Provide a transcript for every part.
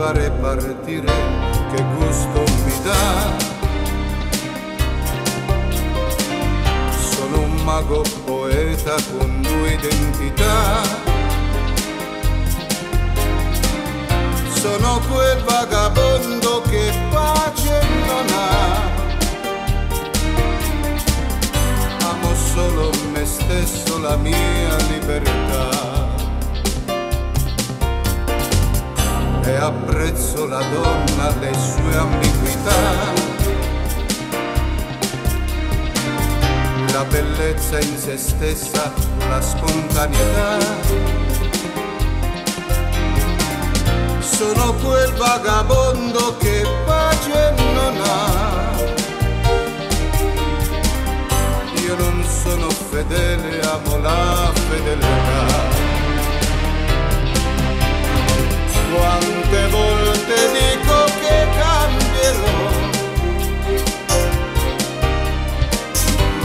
fare partire, che gusto mi dà. Sono un mago poeta con due identità. Sono quel vagabondo che pace non ha. Amo solo me stesso, la mia libertà. E apprezzo la donna, le sue ambiguità, la bellezza in se stessa, la spontaneità. Sono quel vagabondo che pace non ha. Io non sono fedele, amo la fedeltà. Quante volte dico che cambierò,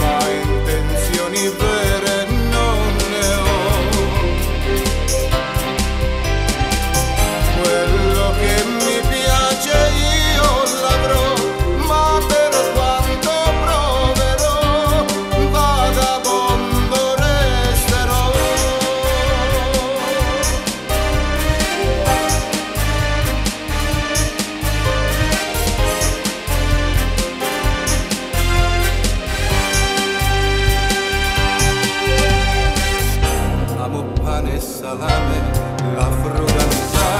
ma intenzioni vere non ne ho. Quello che mi piace io l'avrò, ma per quanto proverò, vagabondo resterò. Amo pane e salame, la frugalità,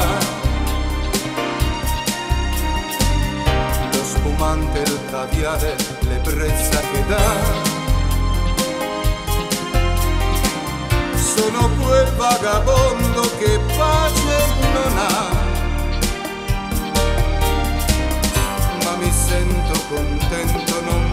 lo spumante, il caviare, l'ebbrezza che dà. Sono quel vagabondo che pace non ha, ma mi sento contento, non